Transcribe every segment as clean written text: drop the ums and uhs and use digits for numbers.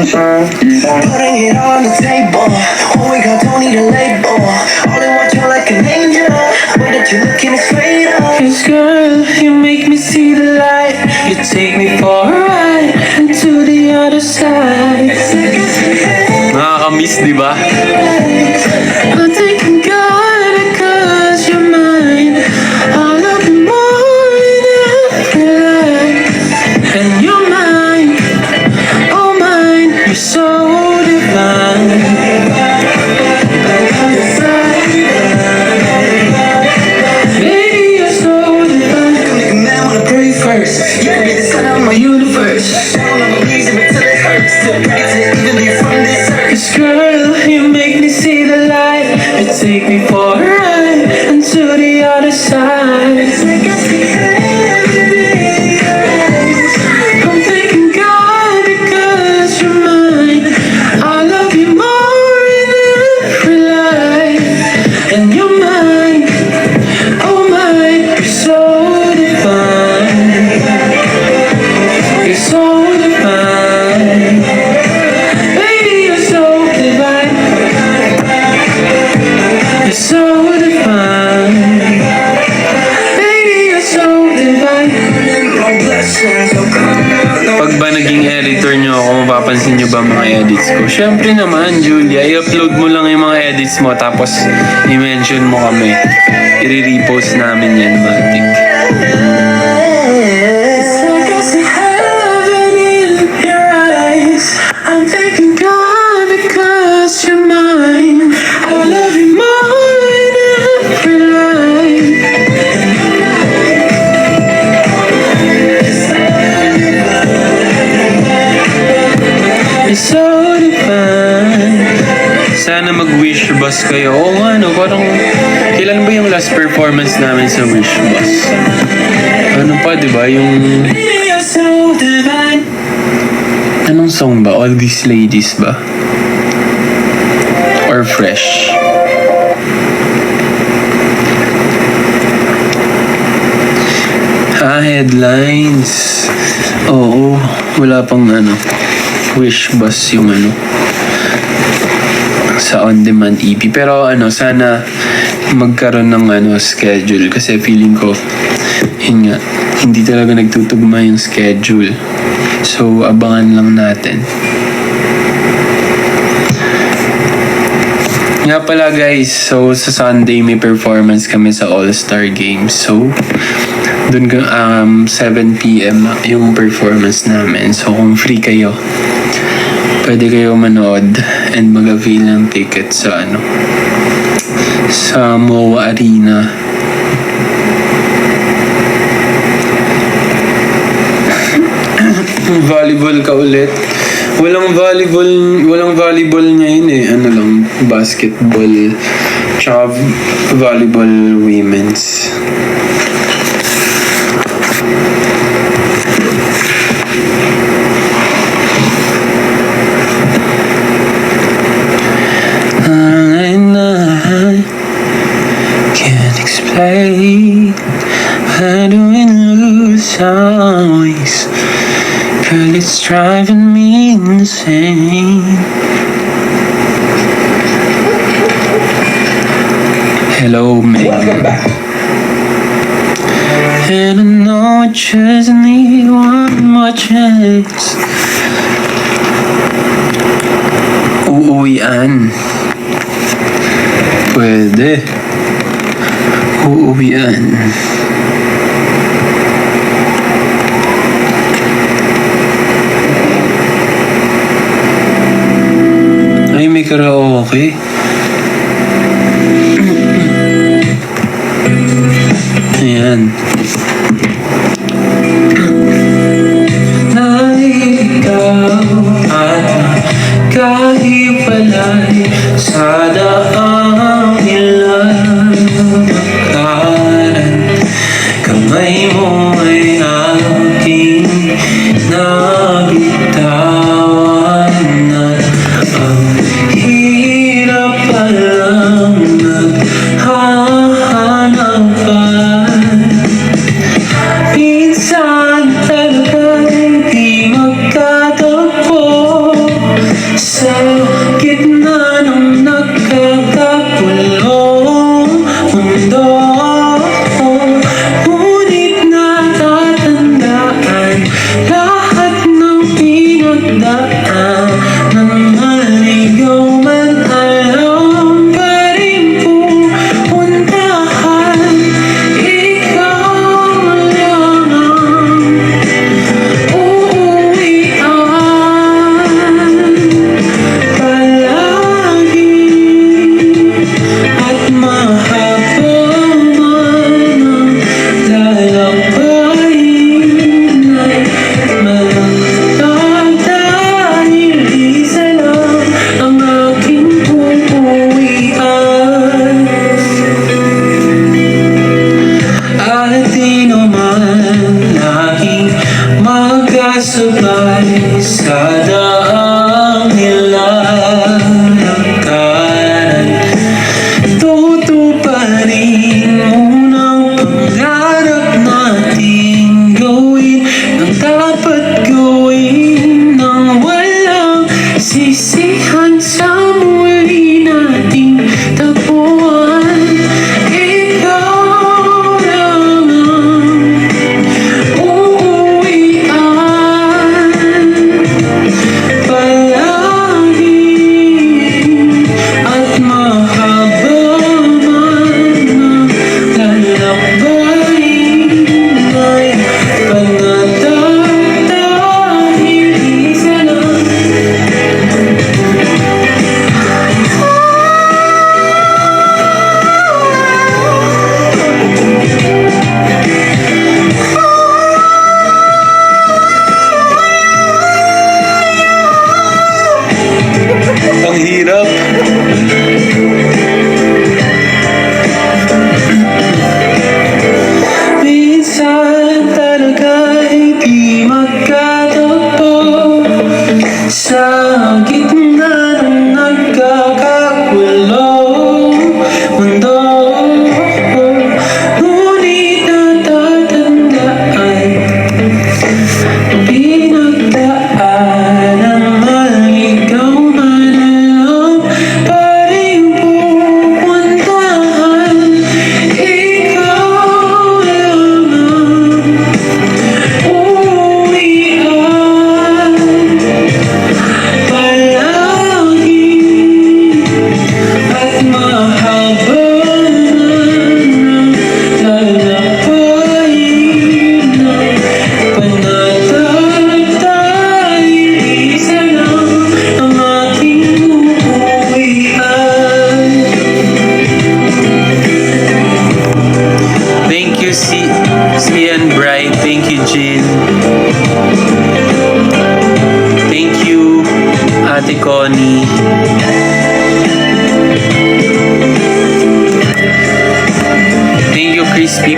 Putting it on the table. Oh, we got don't need a label. Only want you like an angel. Way that you looking straight up. 'Cause girl, you make me see the light. You take me for a ride into the other side. Nakakamiss, di ba? I'm thinking God because you're mine. I love you more than every life. And you're mine, oh mine. You're so divine. Baby, you're so divine. You make a man wanna pray first. You can be the sun of my universe. I don't know the reason until it hurts. Still ready to even be from this earth. 'Cause girl, you make me see the light. You take me for a ride into the other side. I'm thanking God because you're mine. I love you more than every life. And you're mine, oh mine. You're so divine. You're so divine. Baby, you're so divine. You're so divine. Baby, you're so divine. Pag ba naging editor nyo ako, mapapansin nyo ba mga edits ko? Siyempre naman, Julia, i-upload mo lang yung mga edits mo tapos i-mention mo kami. I-repost namin yan, Matic. It's like I see heaven in your eyes. I'm thanking God because you're mine. I love you more than every life. You're so divine. Sana mag-wish bus kayo. Oo nga, no, parang kailan ba yung last performance namin sa wish bus? Ano pa, di ba? Yung... Baby, you're so divine. Anong song ba? All These Ladies ba? Or Fresh? Headlines. Oo, wala pang ano. Wish bus yung ano. Sa on-demand EP. Pero ano, sana magkaroon ng ano, schedule. Kasi feeling ko, yun nga, hindi talaga nagtutugma yung schedule. So, abangan lang natin. Nga pala guys, so sa Sunday may performance kami sa All-Star Games. So, dun 7 p.m. yung performance namin. So, kung free kayo, pwede kayo manood and mag-avail ng ticket sa ano, sa MOA Arena. Volleyball ka ulit. Walang volleyball ngayon eh. Ano lang, basketball tsaka volleyball women's. I can't explain. How do we lose always? Girl, it's driving me insane. Hello, man. Welcome back. And I know I just need one more chance. Uuwian. Pwede. Uuwian. Ay, may karaoke. Ayan. Naligaw at nagkahiwalay sa daang ilang lakaran. Kamay mo ay aking nabitawan at ang hirap palang naghahanapan.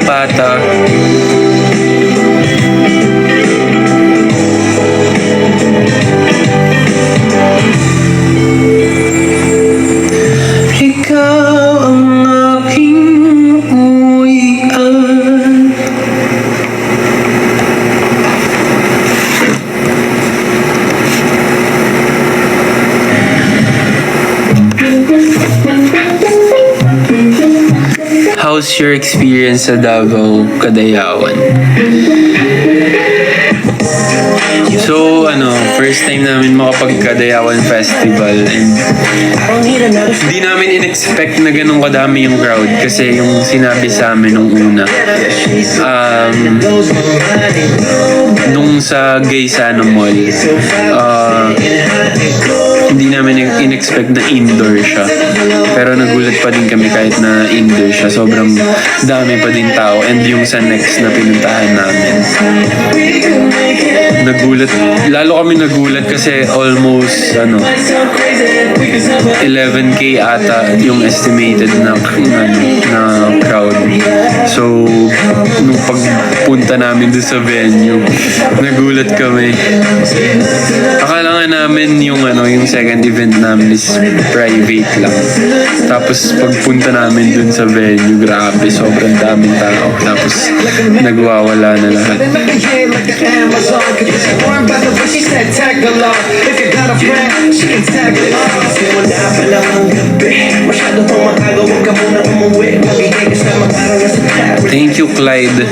Pata. Ikaw ang aking uwian. How's your experience sa Davao, Kadayawan? So, first time namin makapag-Kadayawan Festival and di namin in-expect na ganun kadami yung crowd kasi yung sinabi sa amin nung una, nung sa Gaysano Mall, hindi namin in-expect na indoor siya. Pero nagulat pa din kami kahit na indoor siya. Sobrang dami pa din tao. And yung sa next na pinuntahan namin, nagulat. Lalo kami nagulat kasi almost 11K ata yung estimated na crowd. So, nung pagpunta namin doon sa venue, nagulat kami. Akala nga namin yung second event namin is private lang. Tapos pagpunta namin dun sa venue, grabe, sobrang daming tao. Tapos nagwawala na lahat. Thank you, Clyde.